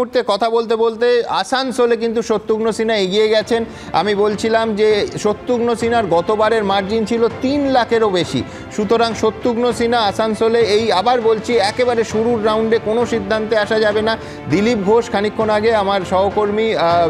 মুহূর্তে কথা বলতে বলতে আসানসোলে কিন্তু শত্রুঘ্ন সিনহা এগিয়ে গেছেন। আমি বলছিলাম যে শত্রুঘ্ন সিনহার গতবারের মার্জিন ছিল 3 লাখেরও বেশি। সুতরাং শত্রুঘ্ন সিনহা আসানসোলে এই আবার বলছি একেবারে শুরুর রাউন্ডে কোনো সিদ্ধান্তে আসা যাবে না। দিলীপ ঘোষ খানিকক্ষণ আগে আমার সহকর্মী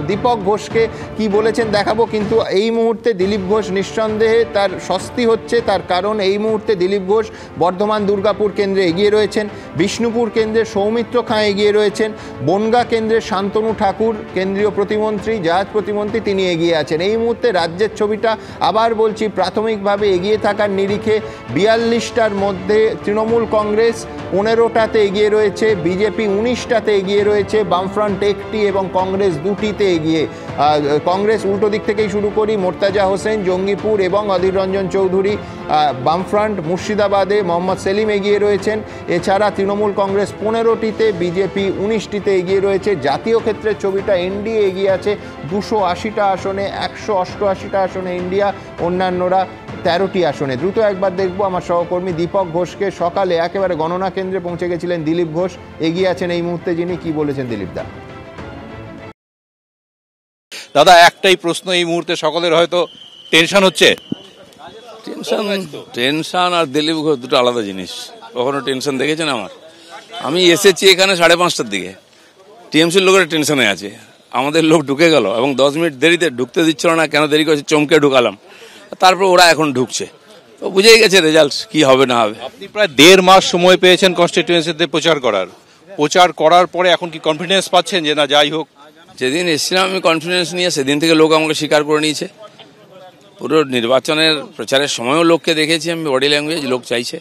দীপক ঘোষকে কি বলেছেন দেখাবো, কিন্তু এই মুহূর্তে দিলীপ ঘোষ নিঃসন্দেহে তার স্বস্তি হচ্ছে। তার কারণ এই মুহূর্তে দিলীপ ঘোষ বর্ধমান দুর্গাপুর কেন্দ্রে এগিয়ে রয়েছেন, বিষ্ণুপুর কেন্দ্রে সৌমিত্র খাঁ এগিয়ে রয়েছেন, বনগাঁ কেন্দ্রে শান্তনু ঠাকুর কেন্দ্রীয় প্রতিমন্ত্রী, জাহাজ প্রতিমন্ত্রী, তিনি এগিয়ে আছেন। এই মুহূর্তে রাজ্যের ছবিটা আবার বলছি প্রাথমিকভাবে এগিয়ে থাকার নিরিখে 42টার মধ্যে তৃণমূল কংগ্রেস 15টাতে এগিয়ে রয়েছে, বিজেপি 19টাতে এগিয়ে রয়েছে, বামফ্রন্ট 1টি এবং কংগ্রেস 2টিতে এগিয়ে। কংগ্রেস উল্টো দিক থেকেই শুরু করি, মোর্তাজা হোসেন জঙ্গিপুর এবং অধীর রঞ্জন চৌধুরী। বামফ্রন্ট মুর্শিদাবাদে মোহাম্মদ সেলিম এগিয়ে রয়েছেন। এছাড়া তৃণমূল কংগ্রেস 15টিতে, বিজেপি 19টিতে এগিয়ে রয়েছে। জাতীয় ক্ষেত্রের ছবিটা এনডিএ এগিয়ে আছে 280টা আসনে, 188টা আসনে ইন্ডিয়া, অন্যান্যরা 13টি আসনে। দ্রুত একবার দেখবো আমার সহকর্মী দীপক ঘোষকে। সকালে একেবারে গণনা কেন্দ্রে পৌঁছে গেছিলেন দিলীপ ঘোষ, এগিয়ে আছেন এই মুহূর্তে যিনি, কি বলেছেন দিলীপ দা? দাদা একটাই প্রশ্ন এই মুহূর্তে সকলের হয়তো টেনশন হচ্ছে। টেনশন আর দিলীপ ঘোষ দুটো আলাদা জিনিস। কখনো টেনশন দেখেছেন আমার? আমি এসেছি এখানে 5:30টার দিকে, টিএমসির লোকের টেনশনে আছে, আমাদের লোক ঢুকে গেল এবং 10 মিনিট দেরিতে ঢুকতে দিচ্ছিল না, কেন দেরি করেছে চমকে ঢুকালাম, তারপর ওরা এখন ঢুকছে, তো বুঝেই গেছে রেজাল্ট কি হবে না হবে। আপনি প্রায় 1.5 মাস সময় পেয়েছেন কনস্টিটিউয়েন্সিতে প্রচার করার পরে এখন কি কনফিডেন্স পাচ্ছেন যে না যাই হোক? যেদিন এসেছিলাম আমি কনফিডেন্স নিয়ে, সেদিন থেকে লোক আমাকে স্বীকার করে নিয়েছে। পুরো নির্বাচনের প্রচারের সময়ও লোককে দেখেছি আমি, বডি ল্যাঙ্গুয়েজ লোক চাইছে,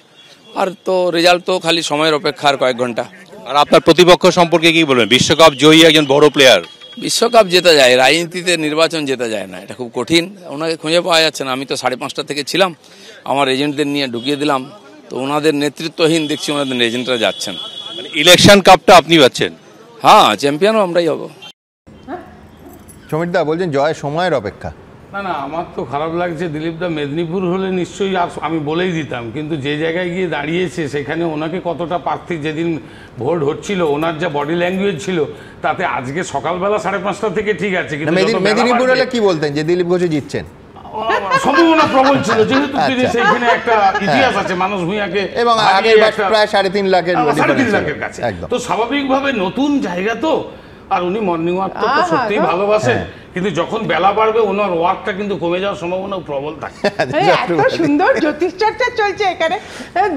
আর তো রেজাল্ট তো খালি সময়ের অপেক্ষার কয়েক ঘন্টা। আর আপনার প্রতিপক্ষ সম্পর্কে কি বলবেন? বিশ্বকাপ জয়ী একজন বড় প্লেয়ার। বিশ্বকাপ জেতা যায়, রাজনীতিতে নির্বাচন জেতা যায় না, এটা খুব কঠিন। ওনাকে খুঁজে পাওয়া যাচ্ছে না। আমি তো 5:30 থেকে ছিলাম, আমার এজেন্টদের নিয়ে ঢুকিয়ে দিলাম, তো ওনাদের নেতৃত্বহীন দেখছি ওনাদের এজেন্টরা যাচ্ছেন। ইলেকশন কাপটা আপনি পাচ্ছেন? হ্যাঁ, চ্যাম্পিয়নও আমরাই হব। সমীরদা বলছেন জয় সময়ের অপেক্ষা। না না, আমার তো খারাপ লাগছে। দিলীপদা মেদিনীপুর হলে নিশ্চয়ই আমি বলেই দিতাম, কিন্তু যে জায়গায় গিয়ে দাঁড়িয়েছে সেখানে ওনাকে কতটা প্রার্থী যেদিন ভোট হচ্ছিল, ওনার যা বডি ল্যাঙ্গুয়েজ ছিল, তাতে আজকে সকালবেলা 5:30 থেকে ঠিক আছে, কিন্তু মেদিনীপুর হলে কি বলতেন যে দিলীপ ঘোষে জিতছেন? সম্ভাবনা প্রবল ছিল, যেহেতু সেইখানে একটা ইতিহাস আছে মানুষ ভূঁইয়াকে, এবং আগের প্রায় 3.5 লাখের কাছে, তো স্বাভাবিকভাবে নতুন জায়গা তো, আর উনি মর্নিং ওয়াক তো সত্যিই ভালোবাসেন, কিন্তু যখন বেলা বাড়বে ওনার ওয়ার্কটা কিন্তু কমে যাওয়ার সম্ভাবনা প্রবল থাকে। এত সুন্দর জ্যোতিষ চর্চা চলছে এখানে।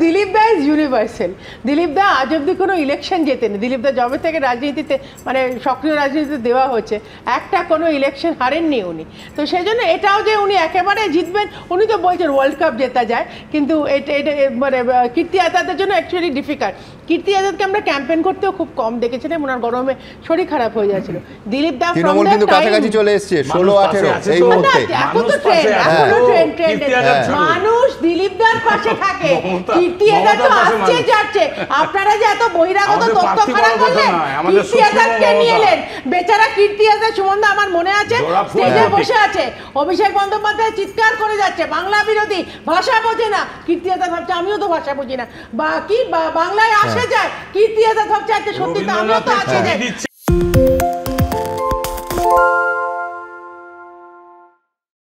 দিলীপ দা ইজ ইউনিভার্সাল। দিলীপ দা আজ অব্দি কোনো ইলেকশন জেতেনি। দিলীপ দা যবে থেকে রাজনীতিতে মানে সক্রিয় রাজনীতিতে দেওয়া হচ্ছে, একটা কোনো ইলেকশন হারেননি উনি। তো সেই জন্য এটাও যে উনি একেবারে জিতবেন, উনি তো বলছেন ওয়ার্ল্ড কাপ জেতা যায়, কিন্তু এটা মানে কীর্তি আজাদের জন্য অ্যাকচুয়ালি ডিফিকাল্ট। কীর্তি আজাদকে আমরা ক্যাম্পেন করতেও খুব কম দেখেছিলাম, ওনার গরমে শরীর খারাপ হয়ে যাচ্ছিল। দিলীপ দা কাছাকাছি চলে এসছে 16-18 এই মুহূর্তে। মানুষ দিলীপ দার পাশে থাকে, কীর্তি আজাদ তো আসছে যাচ্ছে। আপনারা যে এত বহিরাগত তথ্য খারাপ করলেন, কীর্তি আজাদকে নিয়ে এলেন। বেচারা কীর্তি আজাদ, সুমনদা আমার মনে আছে স্টেজে বসে আছে, অভিষেক বন্দ্যোপাধ্যায় চিৎকার করে যাচ্ছে বাংলা বিরোধী, ভাষা বোঝে না। কীর্তি আজাদ ভাবছে আমিও তো ভাষা বুঝি না, বা কি বাংলায় আসে যায়। কীর্তি আজাদ ভাবছে সত্যি তো আমিও তো আসে যাই।